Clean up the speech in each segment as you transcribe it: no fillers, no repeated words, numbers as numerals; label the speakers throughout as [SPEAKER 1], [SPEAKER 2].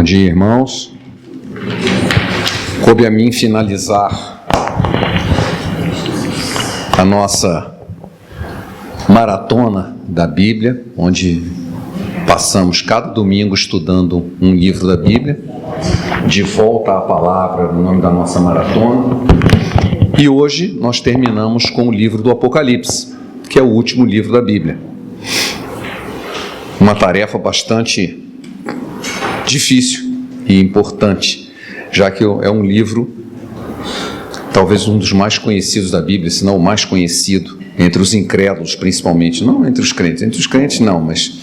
[SPEAKER 1] dia, irmãos. Coube a mim finalizar a nossa maratona da Bíblia, onde passamos cada domingo estudando um livro da Bíblia, de volta à palavra no nome da nossa maratona. E hoje nós terminamos com o livro do Apocalipse, que é o último livro da Bíblia. Uma tarefa bastante difícil e importante, já que é um livro, talvez um dos mais conhecidos da Bíblia, se não o mais conhecido, entre os incrédulos principalmente, não entre os crentes não, mas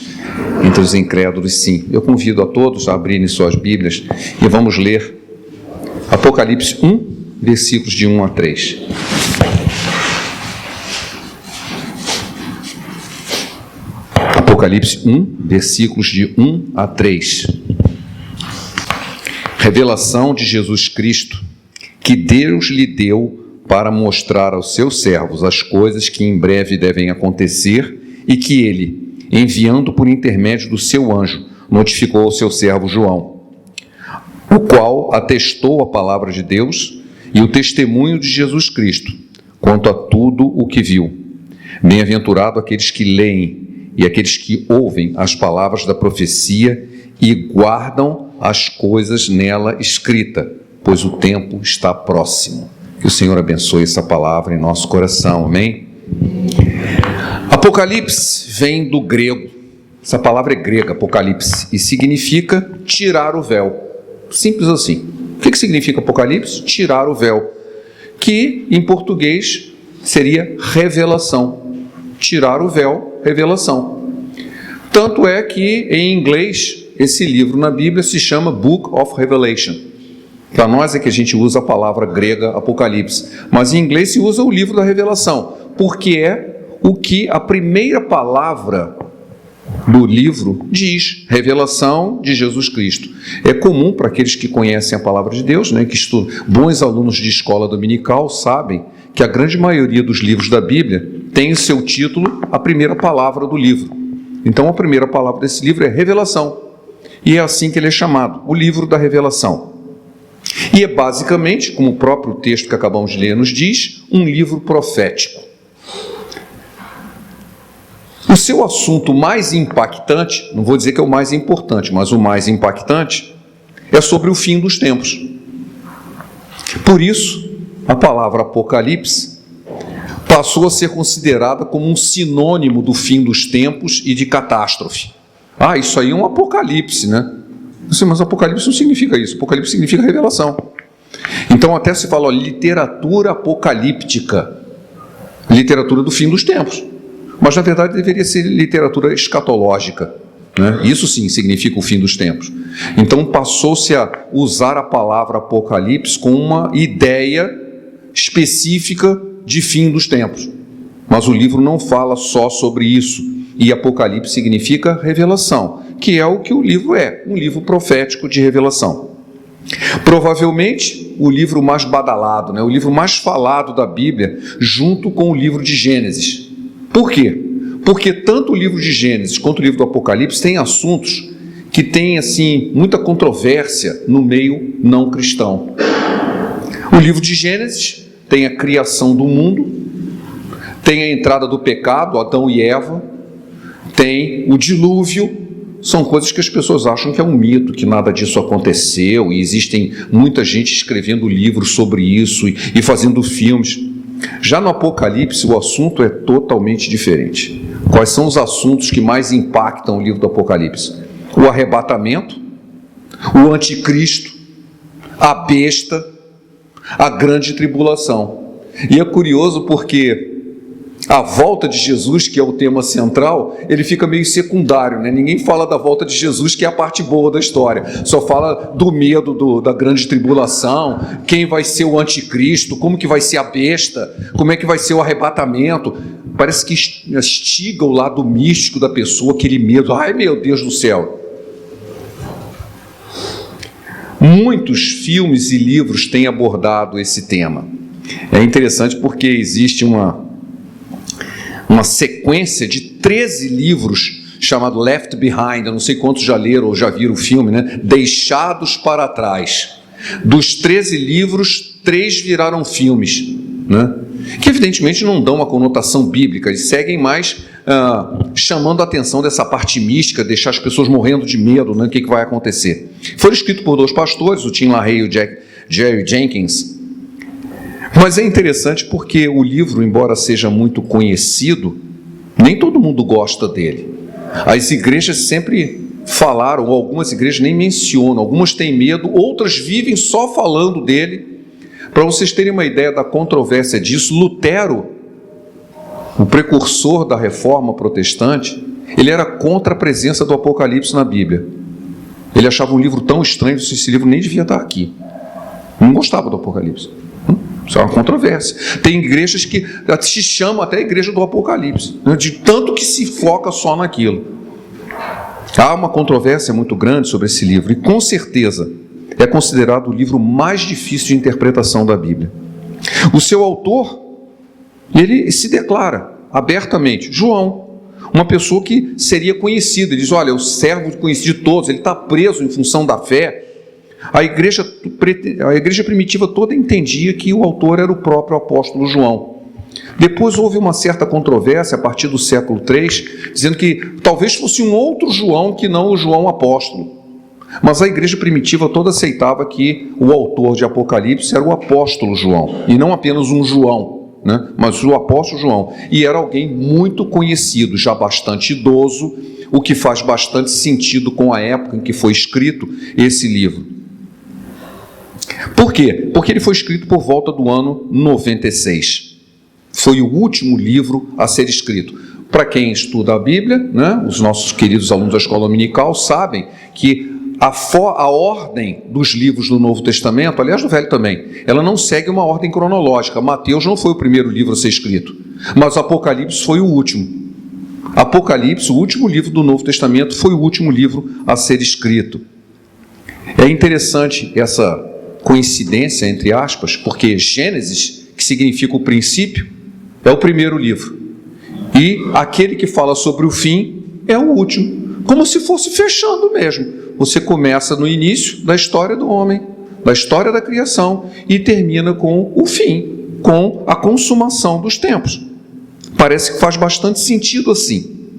[SPEAKER 1] entre os incrédulos sim. Eu convido a todos a abrirem suas Bíblias e vamos ler Apocalipse 1, versículos de 1 a 3. Apocalipse 1, versículos de 1 a 3. Revelação de Jesus Cristo, que Deus lhe deu para mostrar aos seus servos as coisas que em breve devem acontecer e que ele, enviando por intermédio do seu anjo, notificou ao seu servo João, o qual atestou a palavra de Deus e o testemunho de Jesus Cristo, quanto a tudo o que viu. Bem-aventurado aqueles que leem e aqueles que ouvem as palavras da profecia e guardam as coisas nela escrita, pois o tempo está próximo. Que o Senhor abençoe essa palavra em nosso coração, amém? Apocalipse vem do grego, essa palavra é grega, Apocalipse, e significa tirar o véu, simples assim. O que significa Apocalipse? Tirar o véu, que em português seria revelação, tirar o véu, revelação. Tanto é que em inglês esse livro na Bíblia se chama Book of Revelation. Para nós é que a gente usa a palavra grega Apocalipse, mas em inglês se usa o livro da revelação, porque é o que a primeira palavra do livro diz, revelação de Jesus Cristo. É comum para aqueles que conhecem a palavra de Deus, né, que estudam, bons alunos de escola dominical sabem que a grande maioria dos livros da Bíblia tem o seu título, a primeira palavra do livro. Então a primeira palavra desse livro é revelação, e é assim que ele é chamado, o livro da revelação. E é basicamente, como o próprio texto que acabamos de ler nos diz, um livro profético. O seu assunto mais impactante, não vou dizer que é o mais importante, mas o mais impactante, é sobre o fim dos tempos. Por isso, a palavra Apocalipse passou a ser considerada como um sinônimo do fim dos tempos e de catástrofe. Ah, isso aí é um apocalipse, né? Mas apocalipse não significa isso, apocalipse significa revelação. Então até se fala, ó, literatura apocalíptica, literatura do fim dos tempos. Mas na verdade deveria ser literatura escatológica, né? Isso sim significa o fim dos tempos. Então passou-se a usar a palavra apocalipse com uma ideia específica de fim dos tempos. Mas o livro não fala só sobre isso. E Apocalipse significa revelação, que é o que o livro é, um livro profético de revelação. Provavelmente o livro mais badalado, né? O livro mais falado da Bíblia, junto com o livro de Gênesis. Por quê? Porque tanto o livro de Gênesis quanto o livro do Apocalipse têm assuntos que têm assim, muita controvérsia no meio não cristão. O livro de Gênesis tem a criação do mundo, tem a entrada do pecado, Adão e Eva, tem o dilúvio. São coisas que as pessoas acham que é um mito, que nada disso aconteceu, e existem muita gente escrevendo livros sobre isso e fazendo filmes. Já no Apocalipse o assunto é totalmente diferente. Quais são os assuntos que mais impactam o livro do Apocalipse? O arrebatamento, o anticristo, a besta, a grande tribulação. E é curioso porque a volta de Jesus, que é o tema central, ele fica meio secundário, né? Ninguém fala da volta de Jesus, que é a parte boa da história. Só fala do medo da grande tribulação, quem vai ser o anticristo, como que vai ser a besta, como é que vai ser o arrebatamento. Parece que instiga o lado místico da pessoa, aquele medo. Ai, meu Deus do céu! Muitos filmes e livros têm abordado esse tema. É interessante porque existe uma sequência de 13 livros chamado Left Behind. Eu não sei quantos já leram ou já viram o filme, né? Deixados para Trás. Dos 13 livros, 3 viraram filmes, né? Que evidentemente não dão uma conotação bíblica, eles seguem mais chamando a atenção dessa parte mística, deixar as pessoas morrendo de medo, né? O que vai acontecer. Foram escritos por 2 pastores, o Tim LaHaye e o Jerry Jenkins. Mas é interessante porque o livro, embora seja muito conhecido, nem todo mundo gosta dele. As igrejas sempre falaram, ou algumas igrejas nem mencionam, algumas têm medo, outras vivem só falando dele. Para vocês terem uma ideia da controvérsia disso, Lutero, o precursor da reforma protestante, ele era contra a presença do Apocalipse na Bíblia. Ele achava um livro tão estranho que esse livro nem devia estar aqui. Não gostava do Apocalipse. Isso é uma controvérsia. Tem igrejas que se chamam até a igreja do Apocalipse, né? De tanto que se foca só naquilo. Há uma controvérsia muito grande sobre esse livro e com certeza é considerado o livro mais difícil de interpretação da Bíblia. O seu autor, ele se declara abertamente, João, uma pessoa que seria conhecida. Ele diz, olha, o servo conhecido de todos, ele está preso em função da fé. A igreja primitiva toda entendia que o autor era o próprio apóstolo João. Depois houve uma certa controvérsia a partir do século III, dizendo que talvez fosse um outro João que não o João apóstolo. Mas a igreja primitiva toda aceitava que o autor de Apocalipse era o apóstolo João, e não apenas um João, né? Mas o apóstolo João. E era alguém muito conhecido, já bastante idoso, o que faz bastante sentido com a época em que foi escrito esse livro. Por quê? Porque ele foi escrito por volta do ano 96. Foi o último livro a ser escrito. Para quem estuda a Bíblia, né, os nossos queridos alunos da escola dominical sabem que a ordem dos livros do Novo Testamento, aliás do Velho também, ela não segue uma ordem cronológica. Mateus não foi o primeiro livro a ser escrito, mas Apocalipse foi o último. Apocalipse, o último livro do Novo Testamento, foi o último livro a ser escrito. É interessante essa coincidência, entre aspas, porque Gênesis, que significa o princípio, é o primeiro livro. E aquele que fala sobre o fim é o último. Como se fosse fechando mesmo. Você começa no início da história do homem, da história da criação, e termina com o fim, com a consumação dos tempos. Parece que faz bastante sentido assim.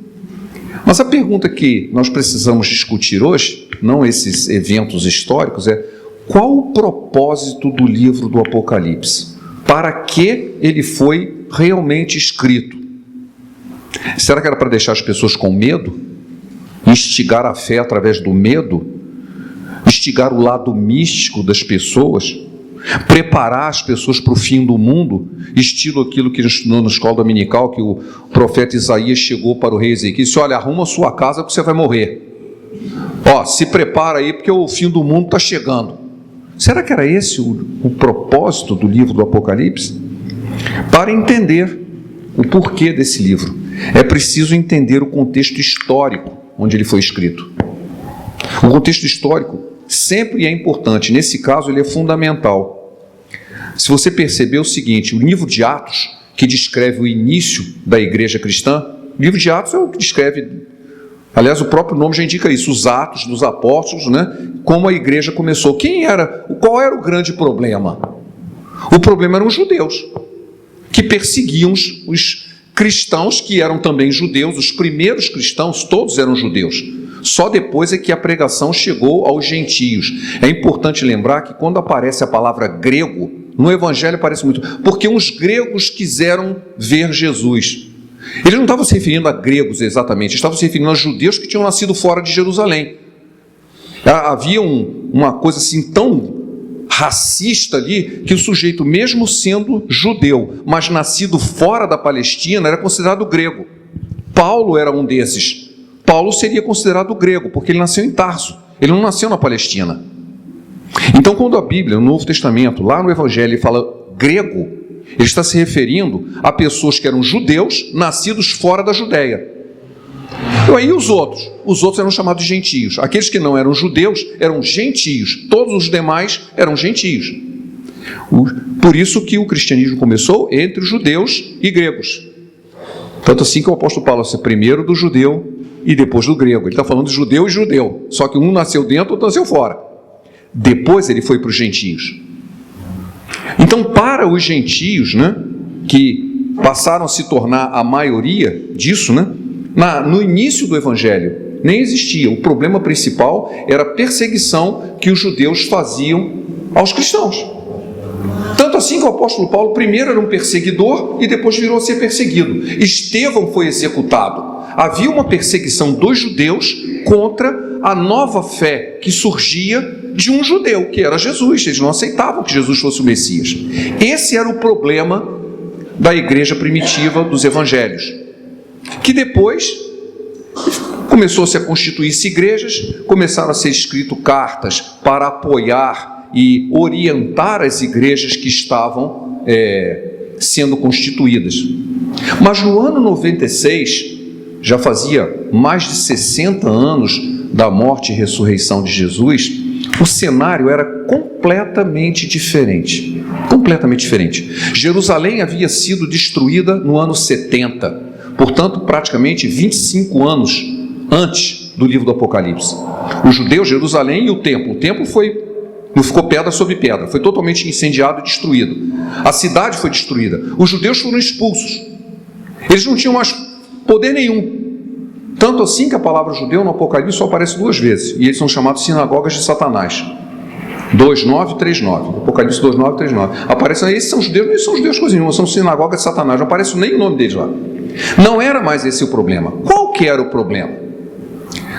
[SPEAKER 1] Mas a pergunta que nós precisamos discutir hoje, não esses eventos históricos, é qual o propósito do livro do Apocalipse? Para que ele foi realmente escrito? Será que era para deixar as pessoas com medo? Instigar a fé através do medo? Instigar o lado místico das pessoas? Preparar as pessoas para o fim do mundo? Estilo aquilo que estudou na escola dominical, que o profeta Isaías chegou para o rei Ezequiel e disse, olha, arruma a sua casa porque você vai morrer. Ó, se prepara aí porque o fim do mundo está chegando. Será que era esse o propósito do livro do Apocalipse? Para entender o porquê desse livro, é preciso entender o contexto histórico onde ele foi escrito. O contexto histórico sempre é importante, nesse caso ele é fundamental. Se você perceber o seguinte, o livro de Atos, que descreve o início da igreja cristã, o livro de Atos é o que descreve, aliás, o próprio nome já indica isso, os Atos dos Apóstolos, né? Como a igreja começou. Qual era o grande problema? O problema eram os judeus, que perseguiam os cristãos que eram também judeus. Os primeiros cristãos, todos eram judeus. Só depois é que a pregação chegou aos gentios. É importante lembrar que quando aparece a palavra grego, no Evangelho aparece muito, porque uns gregos quiseram ver Jesus. Eles não estavam se referindo a gregos exatamente, estavam se referindo a judeus que tinham nascido fora de Jerusalém. Havia uma coisa assim tão racista ali, que o sujeito, mesmo sendo judeu, mas nascido fora da Palestina, era considerado grego. Paulo era um desses. Paulo seria considerado grego, porque ele nasceu em Tarso, ele não nasceu na Palestina. Então, quando a Bíblia, no Novo Testamento, lá no Evangelho, ele fala grego, ele está se referindo a pessoas que eram judeus, nascidos fora da Judéia. E aí os outros eram chamados de gentios. Aqueles que não eram judeus eram gentios, todos os demais eram gentios. Por isso que o cristianismo começou entre os judeus e gregos. Tanto assim que o apóstolo Paulo é primeiro do judeu e depois do grego. Ele está falando de judeu e judeu, só que um nasceu dentro, outro nasceu fora. Depois ele foi para os gentios. Então, para os gentios, né, que passaram a se tornar a maioria disso, né, no início do evangelho, nem existia. O problema principal era a perseguição que os judeus faziam aos cristãos. Tanto assim que o apóstolo Paulo primeiro era um perseguidor e depois virou a ser perseguido. Estevão foi executado. Havia uma perseguição dos judeus contra a nova fé que surgia de um judeu, que era Jesus. Eles não aceitavam que Jesus fosse o Messias. Esse era o problema da igreja primitiva dos evangelhos, que depois começou-se a constituir-se igrejas, começaram a ser escritas cartas para apoiar e orientar as igrejas que estavam sendo constituídas. Mas no ano 96, já fazia mais de 60 anos da morte e ressurreição de Jesus, o cenário era completamente diferente. Completamente diferente. Jerusalém havia sido destruída no ano 70, portanto, praticamente 25 anos antes do livro do Apocalipse. Os judeus, Jerusalém e o templo não ficou pedra sobre pedra, foi totalmente incendiado e destruído. A cidade foi destruída. Os judeus foram expulsos. Eles não tinham mais poder nenhum. Tanto assim que a palavra judeu no Apocalipse só aparece 2 vezes, e eles são chamados sinagogas de Satanás. 2:9 e 3:9. Apocalipse 2:9 e 3:9. Aparecem, esses são judeus, não são judeus coisa nenhuma, são sinagogas de Satanás. Não aparece nem o nome deles lá. Não era mais esse o problema. Qual que era o problema?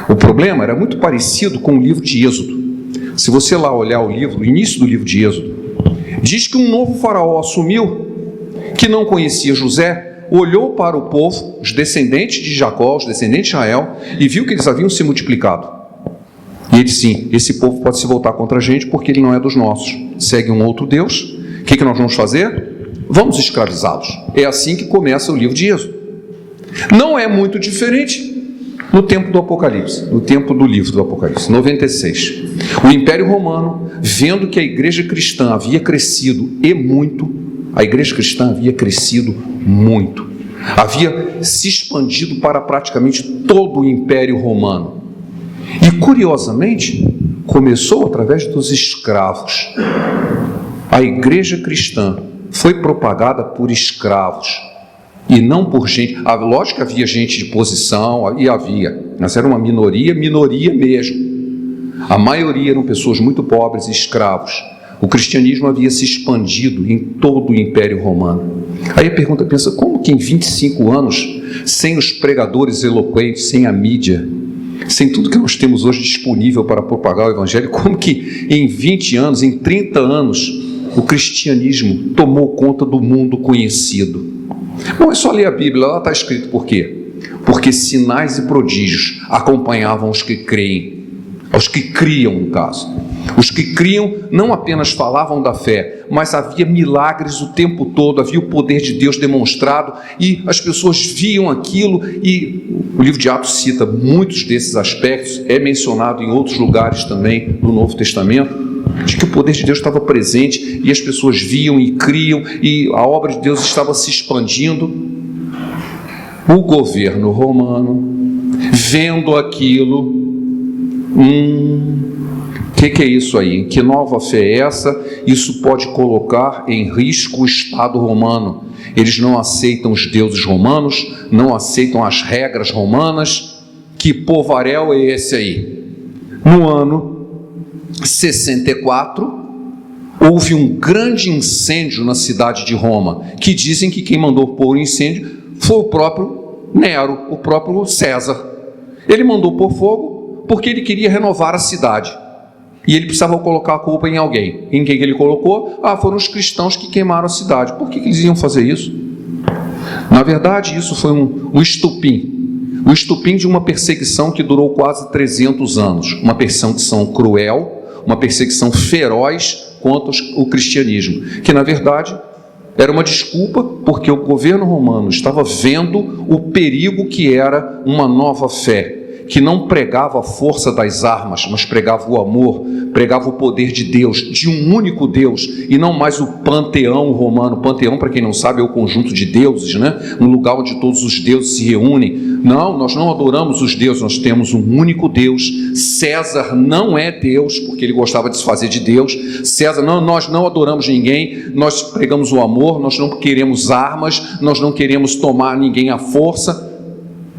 [SPEAKER 1] O problema era muito parecido com o livro de Êxodo. Se você lá olhar o início do livro de Êxodo, diz que um novo faraó assumiu, que não conhecia José, olhou para o povo, os descendentes de Jacó, os descendentes de Israel, e viu que eles haviam se multiplicado. E ele disse, sim, esse povo pode se voltar contra a gente porque ele não é dos nossos. Segue um outro Deus. O que nós vamos fazer? Vamos escravizá-los. É assim que começa o livro de Êxodo. Não é muito diferente no tempo do Apocalipse, no tempo do livro do Apocalipse, 96. O Império Romano, vendo que a igreja cristã havia crescido e muito, a igreja cristã havia crescido muito, havia se expandido para praticamente todo o Império Romano. E, curiosamente, começou através dos escravos. A igreja cristã foi propagada por escravos e não por gente. Lógico que havia gente de posição, e havia, mas era uma minoria mesmo. A maioria eram pessoas muito pobres e escravos. O cristianismo havia se expandido em todo o Império Romano. Aí a pergunta pensa, como que em 25 anos, sem os pregadores eloquentes, sem a mídia, sem tudo que nós temos hoje disponível para propagar o Evangelho, como que em 20 anos, em 30 anos, o cristianismo tomou conta do mundo conhecido? Bom, é só ler a Bíblia, lá está escrito por quê? Porque sinais e prodígios acompanhavam os que creem, os que criam, no caso. Os que criam não apenas falavam da fé, mas havia milagres o tempo todo, havia o poder de Deus demonstrado, e as pessoas viam aquilo, e o livro de Atos cita muitos desses aspectos, é mencionado em outros lugares também no Novo Testamento, de que o poder de Deus estava presente, e as pessoas viam e criam, e a obra de Deus estava se expandindo. O governo romano, vendo aquilo, que é isso aí? Que nova fé é essa? Isso pode colocar em risco o Estado romano. Eles não aceitam os deuses romanos, não aceitam as regras romanas. Que povaréu é esse aí? No ano 64, houve um grande incêndio na cidade de Roma, que dizem que quem mandou pôr o incêndio foi o próprio Nero, o próprio César. Ele mandou pôr fogo porque ele queria renovar a cidade. E ele precisava colocar a culpa em alguém. Em quem que ele colocou? Foram os cristãos que queimaram a cidade. Por que eles iam fazer isso? Na verdade, isso foi um estupim. O estupim de uma perseguição que durou quase 300 anos. Uma perseguição cruel, uma perseguição feroz contra o cristianismo. Que, na verdade, era uma desculpa porque o governo romano estava vendo o perigo que era uma nova fé. que não pregava a força das armas, mas pregava o amor, pregava o poder de Deus, de um único Deus, e não mais o panteão romano. Panteão, para quem não sabe, é o conjunto de deuses, né? Um lugar onde todos os deuses se reúnem. Não, nós não adoramos os deuses, nós temos um único Deus. César não é Deus, porque ele gostava de se fazer de Deus. César, não, nós não adoramos ninguém, nós pregamos o amor, nós não queremos armas, nós não queremos tomar ninguém à força.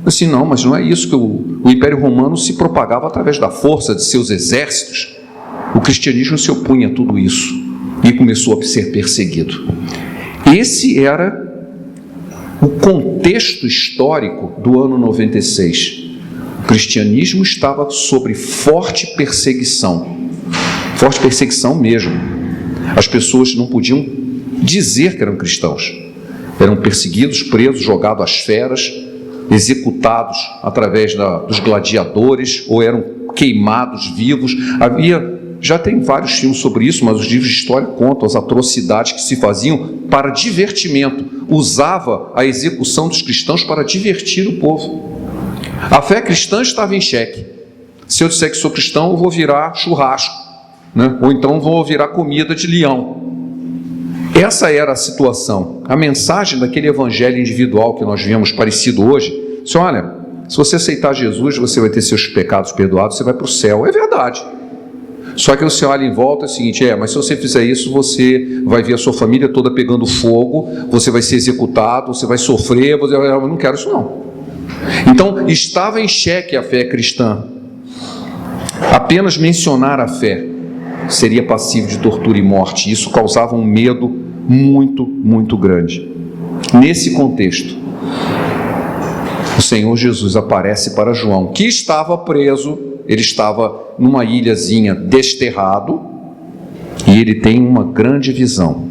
[SPEAKER 1] Assim, não, mas não é isso que o Império Romano se propagava através da força de seus exércitos. O cristianismo se opunha a tudo isso e começou a ser perseguido. Esse era o contexto histórico do ano 96. O cristianismo estava sob forte perseguição mesmo. As pessoas não podiam dizer que eram cristãos. Eram perseguidos, presos, jogados às feras, executados através dos gladiadores, ou eram queimados vivos. Já tem vários filmes sobre isso, mas os livros de história contam as atrocidades que se faziam para divertimento. Usava a execução dos cristãos para divertir o povo. A fé cristã estava em xeque. Se eu disser que sou cristão, eu vou virar churrasco, né? Ou então vou virar comida de leão. Essa era a situação. A mensagem daquele evangelho individual que nós vemos parecido hoje, assim, olha, se você aceitar Jesus, você vai ter seus pecados perdoados, você vai para o céu. É verdade. Só que você olha em volta, é o seguinte, mas se você fizer isso, você vai ver a sua família toda pegando fogo, você vai ser executado, você vai sofrer, eu não quero isso não. Então, estava em xeque a fé cristã. Apenas mencionar a fé seria passivo de tortura e morte. Isso causava um medo muito, muito grande. Nesse contexto, o Senhor Jesus aparece para João, que estava preso. Ele estava numa ilhazinha desterrado, e ele tem uma grande visão.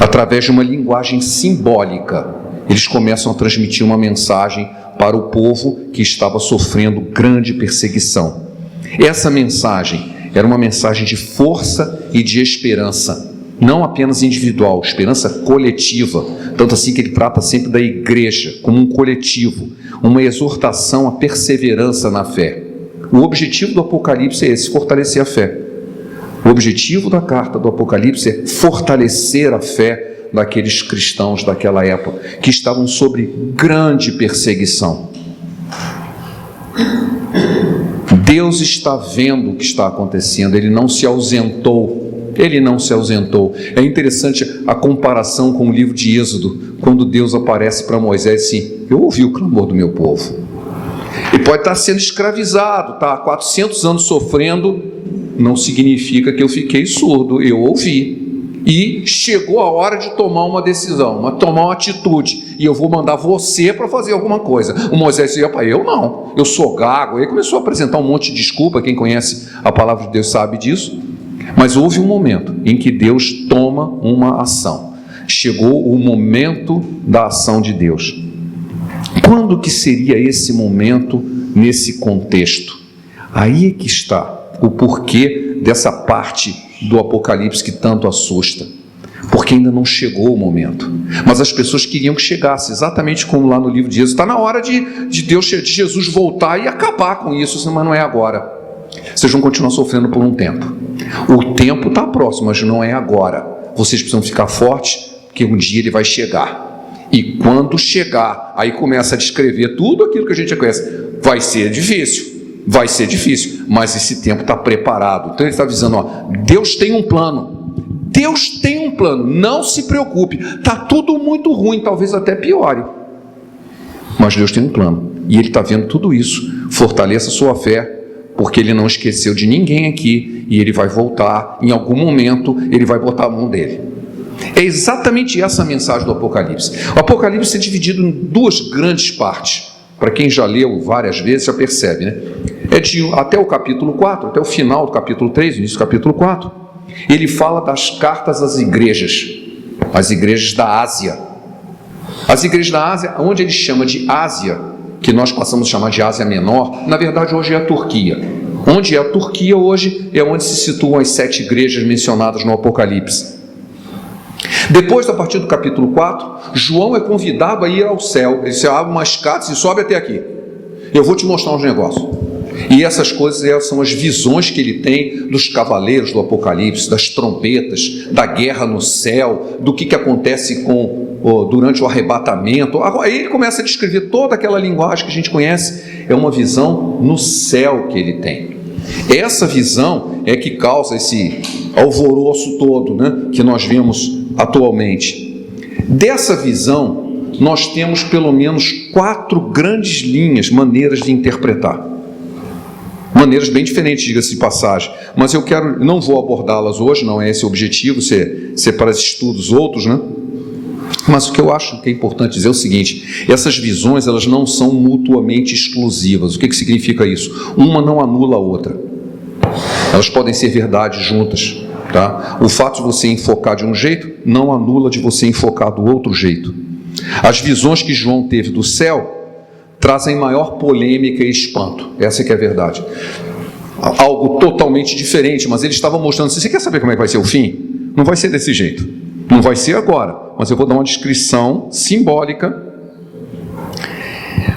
[SPEAKER 1] Através de uma linguagem simbólica, eles começam a transmitir uma mensagem para o povo que estava sofrendo grande perseguição. Essa mensagem era uma mensagem de força e de esperança, não apenas individual, esperança coletiva, tanto assim que ele trata sempre da igreja como um coletivo, uma exortação à perseverança na fé. O objetivo do Apocalipse é esse, fortalecer a fé. O objetivo da carta do Apocalipse é fortalecer a fé daqueles cristãos daquela época, que estavam sob grande perseguição. Deus está vendo o que está acontecendo, Ele não se ausentou. Ele não se ausentou. É interessante a comparação com o livro de Êxodo, quando Deus aparece para Moisés assim, eu ouvi o clamor do meu povo. Ele pode estar sendo escravizado, está há 400 anos sofrendo, não significa que eu fiquei surdo, eu ouvi. E chegou a hora de tomar uma decisão, tomar uma atitude, e eu vou mandar você para fazer alguma coisa. O Moisés disse, eu não, eu sou gago. Ele começou a apresentar um monte de desculpa, quem conhece a palavra de Deus sabe disso. Mas houve um momento em que Deus toma uma ação. Chegou o momento da ação de Deus. Quando que seria esse momento nesse contexto? Aí é que está o porquê dessa parte do Apocalipse que tanto assusta. Porque ainda não chegou o momento. Mas as pessoas queriam que chegasse, exatamente como lá no livro de Êxodo. Está na hora de Jesus voltar e acabar com isso, mas não é agora. Vocês vão continuar sofrendo por um tempo. O tempo está próximo, mas não é agora. Vocês precisam ficar fortes, porque um dia ele vai chegar. E quando chegar, aí começa a descrever tudo aquilo que a gente já conhece. Vai ser difícil, mas esse tempo está preparado. Então ele está avisando, Deus tem um plano. Deus tem um plano, não se preocupe. Está tudo muito ruim, talvez até piore. Mas Deus tem um plano. E Ele está vendo tudo isso. Fortaleça a sua fé, porque Ele não esqueceu de ninguém aqui. E Ele vai voltar, em algum momento, Ele vai botar a mão dele. É exatamente essa a mensagem do Apocalipse. O Apocalipse é dividido em duas grandes partes. Para quem já leu várias vezes, já percebe, né? Até o capítulo 4, até o final do capítulo 3, início do capítulo 4, ele fala das cartas às igrejas, as igrejas da Ásia. As igrejas da Ásia, onde ele chama de Ásia, que nós passamos a chamar de Ásia Menor, na verdade hoje é a Turquia. Onde é a Turquia hoje é onde se situam as 7 igrejas mencionadas no Apocalipse. Depois, a partir do capítulo 4, João é convidado a ir ao céu. Ele se abre uma escada e sobe até aqui. eu vou te mostrar uns negócios. E essas coisas são as visões que ele tem dos cavaleiros do Apocalipse, das trompetas, da guerra no céu, do que acontece durante o arrebatamento. Aí ele começa a descrever toda aquela linguagem que a gente conhece. É uma visão no céu que ele tem. Essa visão é que causa esse alvoroço todo, né, que nós vemos atualmente. Dessa visão, nós temos pelo menos 4 grandes maneiras de interpretar. Maneiras bem diferentes, diga-se de passagem, mas não vou abordá-las hoje, não é esse o objetivo, ser para estudos outros, né? Mas o que eu acho que é importante dizer é o seguinte: essas visões, elas não são mutuamente exclusivas. O que significa isso? Uma não anula a outra. Elas podem ser verdades juntas, tá? O fato de você enfocar de um jeito não anula de você enfocar do outro jeito. As visões que João teve do céu trazem maior polêmica e espanto. Essa que é a verdade. Algo totalmente diferente, mas ele estava mostrando assim: você quer saber como é que vai ser o fim? Não vai ser desse jeito. Não vai ser agora, mas eu vou dar uma descrição simbólica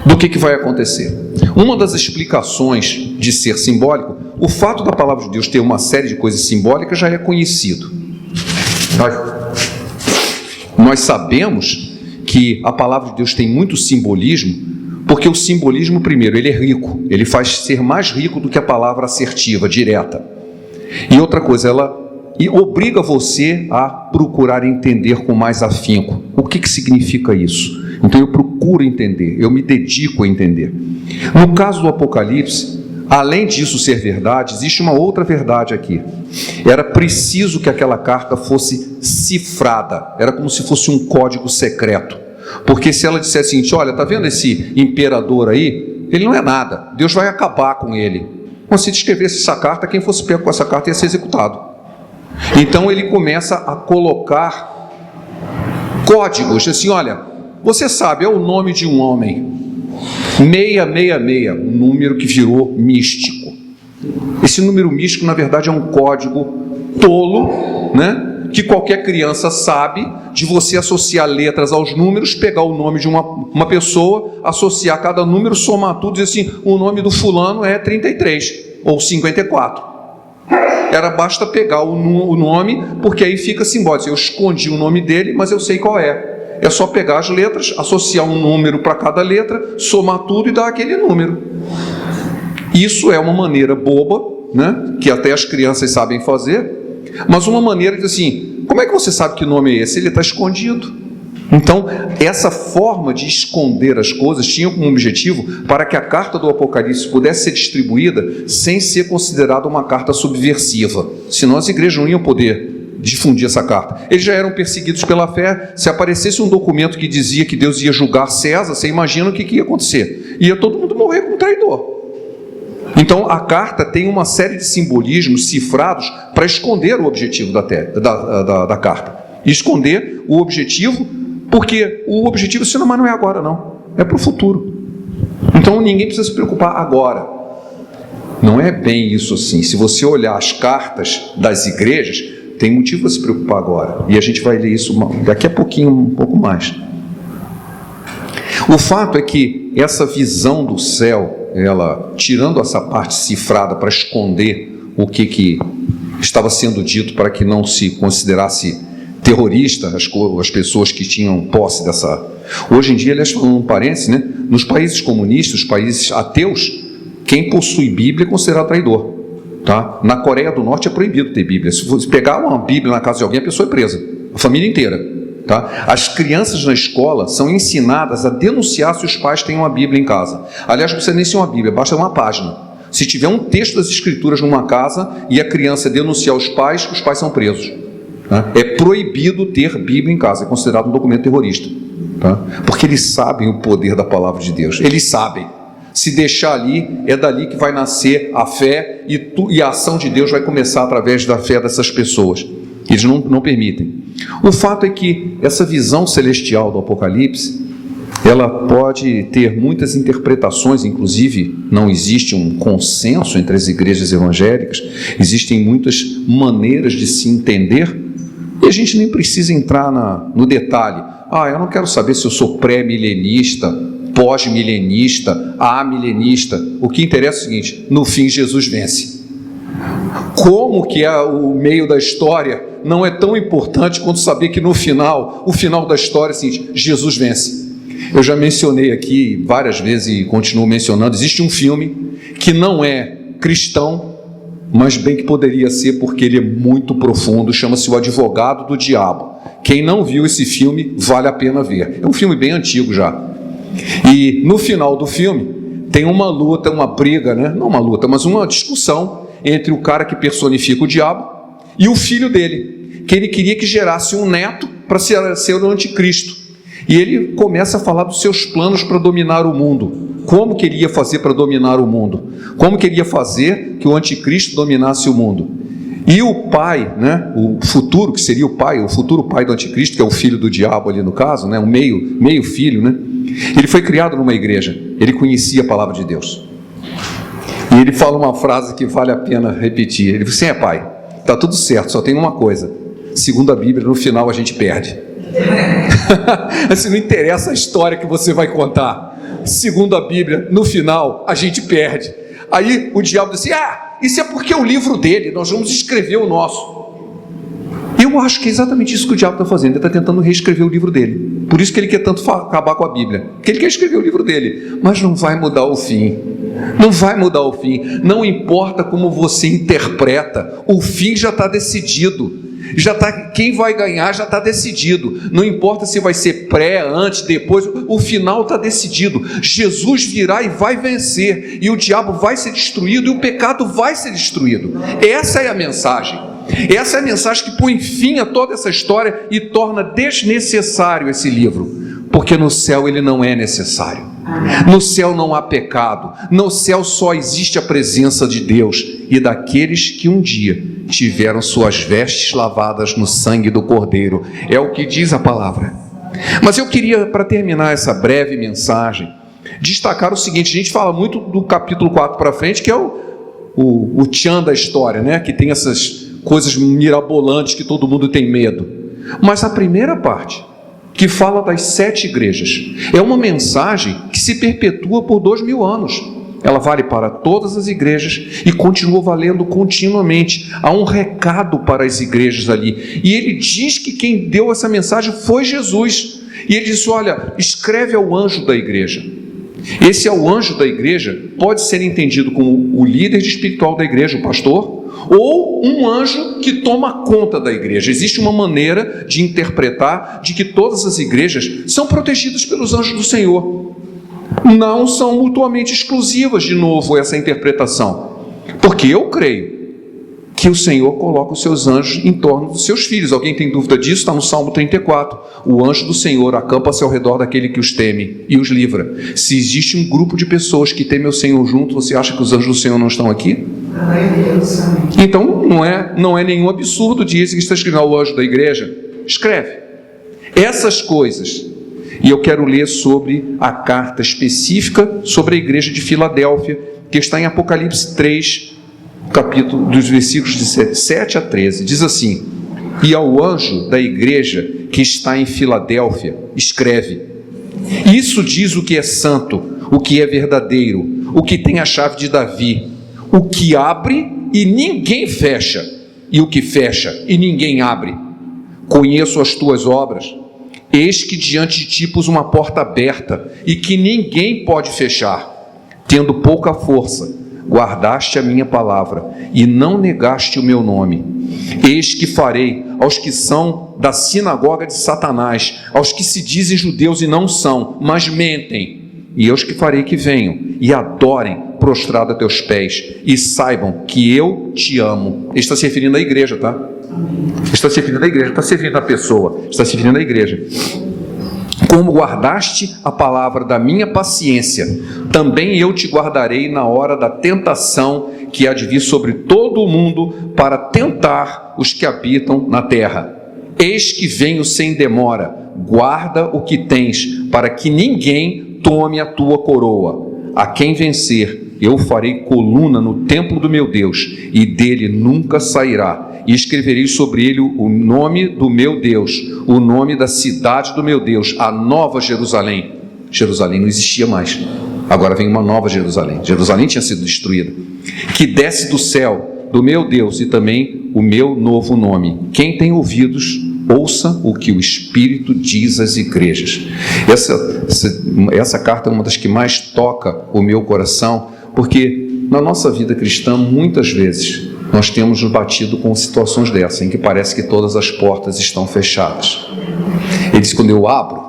[SPEAKER 1] do que vai acontecer. Uma das explicações de ser simbólico, o fato da palavra de Deus ter uma série de coisas simbólicas já é conhecido. Nós sabemos que a palavra de Deus tem muito simbolismo, porque o simbolismo, primeiro, ele é rico, ele faz ser mais rico do que a palavra assertiva, direta. E outra coisa, ela obriga você a procurar entender com mais afinco. O que significa isso? Então eu procuro entender, eu me dedico a entender. No caso do Apocalipse, além disso ser verdade, existe uma outra verdade aqui. Era preciso que aquela carta fosse cifrada, era como se fosse um código secreto. Porque se ela dissesse assim: olha, está vendo esse imperador aí? Ele não é nada, Deus vai acabar com ele. Mas se escrevesse essa carta, quem fosse pego com essa carta ia ser executado. Então ele começa a colocar códigos, assim: olha, você sabe, é o nome de um homem, 666, um número que virou místico. Esse número místico, na verdade, é um código tolo, né? Que qualquer criança sabe, de você associar letras aos números, pegar o nome de uma pessoa, associar cada número, somar tudo e dizer assim: o nome do fulano é 33 ou 54. Basta pegar o nome, porque aí fica simbólico. Eu escondi o nome dele, mas eu sei qual é. É só pegar as letras, associar um número para cada letra, somar tudo e dar aquele número. Isso é uma maneira boba, né, que até as crianças sabem fazer, mas uma maneira de assim: como é que você sabe que nome é esse? Ele está escondido. Então, essa forma de esconder as coisas tinha como objetivo para que a carta do Apocalipse pudesse ser distribuída sem ser considerada uma carta subversiva. Senão as igrejas não iam poder difundir essa carta. Eles já eram perseguidos pela fé. Se aparecesse um documento que dizia que Deus ia julgar César, você imagina o que ia acontecer? Ia todo mundo morrer como traidor. Então a carta tem uma série de simbolismos cifrados para esconder o objetivo da carta. Esconder o objetivo, porque o objetivo, mas não é agora não, é para o futuro. Então ninguém precisa se preocupar agora. Não é bem isso assim. Se você olhar as cartas das igrejas, tem motivo para se preocupar agora. E a gente vai ler isso daqui a pouquinho, um pouco mais. O fato é que essa visão do céu, ela, tirando essa parte cifrada para esconder o que estava sendo dito, para que não se considerasse terrorista as pessoas que tinham posse dessa. Hoje em dia, aliás, falando um parênteses, né? Nos países comunistas, os países ateus, quem possui Bíblia é considerado traidor, tá? Na Coreia do Norte é proibido ter Bíblia. Se você pegar uma Bíblia na casa de alguém, a pessoa é presa, a família inteira, tá? As crianças na escola são ensinadas a denunciar se os pais têm uma Bíblia em casa. Aliás, não precisa nem ser uma Bíblia, basta uma página. Se tiver um texto das Escrituras numa casa e a criança denunciar os pais são presos. É proibido ter Bíblia em casa, é considerado um documento terrorista, tá? Porque eles sabem o poder da palavra de Deus, eles sabem. Se deixar ali, é dali que vai nascer a fé e a ação de Deus vai começar através da fé dessas pessoas. Eles não permitem. O fato é que essa visão celestial do Apocalipse, ela pode ter muitas interpretações, inclusive não existe um consenso entre as igrejas evangélicas, existem muitas maneiras de se entender. E a gente nem precisa entrar no detalhe. Eu não quero saber se eu sou pré-milenista, pós-milenista, amilenista. O que interessa é o seguinte: no fim Jesus vence. Como que é o meio da história não é tão importante quanto saber que no final, o final da história é o seguinte: Jesus vence. Eu já mencionei aqui várias vezes e continuo mencionando, existe um filme que não é cristão, mas bem que poderia ser, porque ele é muito profundo, chama-se O Advogado do Diabo. Quem não viu esse filme, vale a pena ver. É um filme bem antigo já. E no final do filme, tem uma luta, uma briga, né? Não uma luta, mas uma discussão entre o cara que personifica o diabo e o filho dele, que ele queria que gerasse um neto para ser o anticristo. E ele começa a falar dos seus planos para dominar o mundo. Como que ele ia fazer para dominar o mundo? Como que ele ia fazer que o anticristo dominasse o mundo? E o pai, né, o futuro, que seria o pai, o futuro pai do anticristo, que é o filho do diabo ali no caso, né, um meio filho, né? Ele foi criado numa igreja, ele conhecia a palavra de Deus. E ele fala uma frase que vale a pena repetir. Ele diz assim: pai, está tudo certo, só tem uma coisa. Segundo a Bíblia, no final a gente perde. Assim, não interessa a história que você vai contar. Segundo a Bíblia, no final a gente perde. Aí o diabo diz assim: isso é porque é o livro dele, nós vamos escrever o nosso. Eu acho que é exatamente isso que o diabo está fazendo. Ele está tentando reescrever o livro dele. Por isso que ele quer tanto acabar com a Bíblia, porque ele quer escrever o livro dele, mas não vai mudar o fim. Não vai mudar o fim. Não importa como você interpreta, o fim já está decidido. Quem vai ganhar já está decidido. Não importa se vai ser pré, antes, depois, o final está decidido. Jesus virá e vai vencer, e o diabo vai ser destruído, e o pecado vai ser destruído. Essa é a mensagem. Essa é a mensagem que põe fim a toda essa história e torna desnecessário esse livro, porque no céu ele não é necessário. No céu não há pecado, no céu só existe a presença de Deus e daqueles que um dia tiveram suas vestes lavadas no sangue do Cordeiro. É o que diz a palavra. Mas eu queria, para terminar essa breve mensagem, destacar o seguinte: a gente fala muito do capítulo 4 para frente, que é o tchan da história, né? Que tem essas coisas mirabolantes que todo mundo tem medo. Mas a primeira parte, que fala das 7 igrejas, é uma mensagem que se perpetua por 2000 anos. Ela vale para todas as igrejas e continua valendo continuamente. Há um recado para as igrejas ali. E ele diz que quem deu essa mensagem foi Jesus. E ele disse: olha, escreve ao anjo da igreja. Esse é o anjo da igreja, pode ser entendido como o líder espiritual da igreja, o pastor, ou um anjo que toma conta da igreja. Existe uma maneira de interpretar de que todas as igrejas são protegidas pelos anjos do Senhor. Não são mutuamente exclusivas, de novo, essa interpretação. Porque eu creio que o Senhor coloca os seus anjos em torno dos seus filhos. Alguém tem dúvida disso? Está no Salmo 34. O anjo do Senhor acampa-se ao redor daquele que os teme e os livra. Se existe um grupo de pessoas que temem o Senhor junto, você acha que os anjos do Senhor não estão aqui? Então não é nenhum absurdo dizer que está escrevendo ao anjo da igreja. Escreve essas coisas. E eu quero ler sobre a carta específica sobre a igreja de Filadélfia, que está em Apocalipse 3, capítulo dos versículos de 7 a 13. Diz assim: e ao anjo da igreja que está em Filadélfia escreve: isso diz o que é santo, o que é verdadeiro, o que tem a chave de Davi, o que abre e ninguém fecha, e o que fecha e ninguém abre. Conheço as tuas obras. Eis que diante de ti pus uma porta aberta, e que ninguém pode fechar. Tendo pouca força, guardaste a minha palavra, e não negaste o meu nome. Eis que farei aos que são da sinagoga de Satanás, aos que se dizem judeus e não são, mas mentem, e aos que farei que venham, e adorem prostrado a teus pés, e saibam que eu te amo. Ele está se referindo à igreja, tá? Está se referindo à igreja, está se referindo à pessoa, está se referindo à igreja. Como guardaste a palavra da minha paciência, também eu te guardarei na hora da tentação que há de vir sobre todo o mundo para tentar os que habitam na terra. Eis que venho sem demora, guarda o que tens, para que ninguém tome a tua coroa. A quem vencer, eu farei coluna no templo do meu Deus, e dele nunca sairá. E escreverei sobre ele o nome do meu Deus, o nome da cidade do meu Deus, a nova Jerusalém, Jerusalém não existia mais. Agora vem uma nova Jerusalém. Jerusalém tinha sido destruída. Que desce do céu, do meu Deus, e também o meu novo nome. Quem tem ouvidos, ouça o que o Espírito diz às igrejas. Essa carta é uma das que mais toca o meu coração, porque na nossa vida cristã, muitas vezes, nós temos nos batido com situações dessas, em que parece que todas as portas estão fechadas. Ele diz, quando eu abro,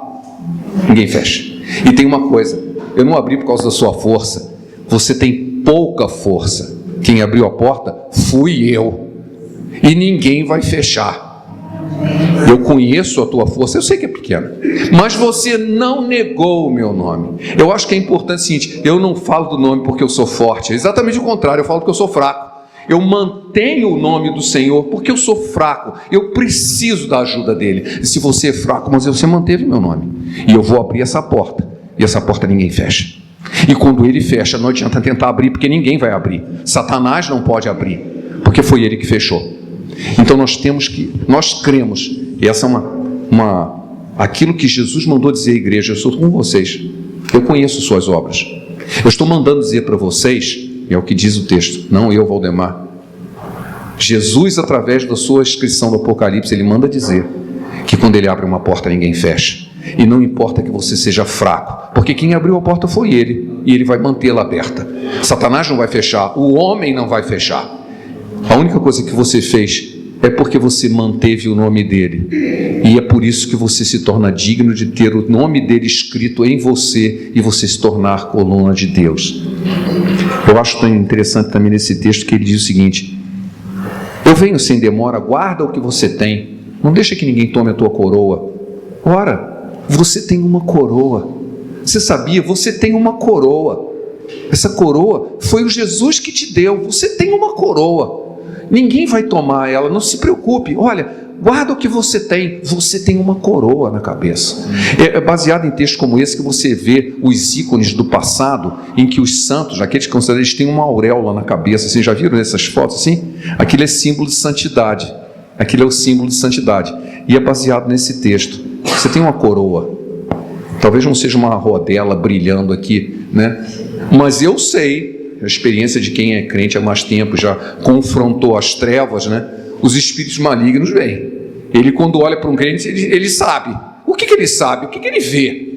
[SPEAKER 1] ninguém fecha. E tem uma coisa, eu não abri por causa da sua força, você tem pouca força. Quem abriu a porta fui eu, e ninguém vai fechar. Eu conheço a tua força, eu sei que é pequena, mas você não negou o meu nome. Eu acho que é importante o seguinte, eu não falo do nome porque eu sou forte, é exatamente o contrário, eu falo porque eu sou fraco. Eu mantenho o nome do Senhor porque eu sou fraco, eu preciso da ajuda dele. Se você é fraco, mas você manteve meu nome, e eu vou abrir essa porta, e essa porta ninguém fecha. E quando ele fecha, não adianta tentar abrir, porque ninguém vai abrir. Satanás não pode abrir, porque foi ele que fechou. Então nós cremos, e essa é aquilo que Jesus mandou dizer à igreja, eu sou com vocês, eu conheço suas obras, eu estou mandando dizer para vocês, é o que diz o texto, não eu, Valdemar. Jesus, através da sua inscrição do Apocalipse, ele manda dizer que quando ele abre uma porta, ninguém fecha. E não importa que você seja fraco, porque quem abriu a porta foi ele, e ele vai mantê-la aberta. Satanás não vai fechar, o homem não vai fechar. A única coisa que você fez é porque você manteve o nome dele, e é por isso que você se torna digno de ter o nome dele escrito em você, e você se tornar coluna de Deus. Eu acho tão interessante também nesse texto que ele diz o seguinte: eu venho sem demora, guarda o que você tem, não deixa que ninguém tome a tua coroa. Ora, você tem uma coroa, você sabia? Você tem uma coroa, essa coroa foi o Jesus que te deu, você tem uma coroa, ninguém vai tomar ela, não se preocupe, olha, guarda o que você tem uma coroa na cabeça. É baseado em textos como esse que você vê os ícones do passado, em que os santos, aqueles que consideram, eles têm uma auréola na cabeça. Vocês já viram essas fotos assim? Aquilo é símbolo de santidade, aquilo é o símbolo de santidade, e é baseado nesse texto. Você tem uma coroa, talvez não seja uma rodela brilhando aqui, né? Mas eu sei, a experiência de quem é crente há mais tempo, já confrontou as trevas, né? Os espíritos malignos vêm. Ele, quando olha para um crente, ele sabe. O que ele sabe? O que ele vê?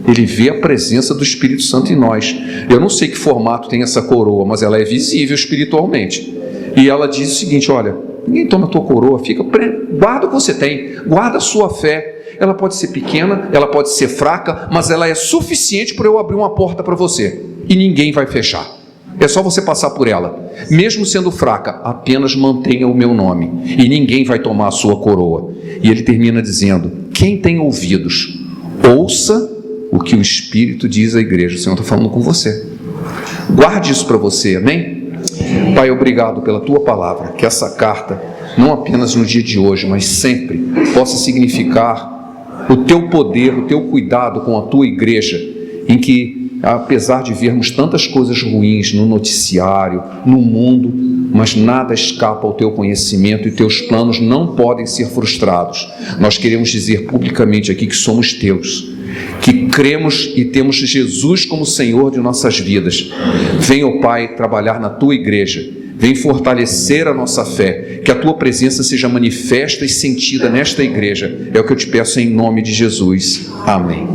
[SPEAKER 1] Ele vê a presença do Espírito Santo em nós. Eu não sei que formato tem essa coroa, mas ela é visível espiritualmente. E ela diz o seguinte: olha, ninguém toma a tua coroa, guarda o que você tem, guarda a sua fé. Ela pode ser pequena, ela pode ser fraca, mas ela é suficiente para eu abrir uma porta para você, e ninguém vai fechar. É só você passar por ela. Mesmo sendo fraca, apenas mantenha o meu nome, e ninguém vai tomar a sua coroa. E ele termina dizendo: quem tem ouvidos, ouça o que o Espírito diz à igreja. O Senhor está falando com você. Guarde isso para você, amém? Pai, obrigado pela tua palavra, que essa carta, não apenas no dia de hoje, mas sempre, possa significar o teu poder, o teu cuidado com a tua igreja, em que, apesar de vermos tantas coisas ruins no noticiário, no mundo, mas nada escapa ao teu conhecimento, e teus planos não podem ser frustrados. Nós queremos dizer publicamente aqui que somos teus, que cremos e temos Jesus como Senhor de nossas vidas. Venha, ó Pai, trabalhar na tua igreja, vem fortalecer a nossa fé, que a tua presença seja manifesta e sentida nesta igreja. É o que eu te peço em nome de Jesus. Amém.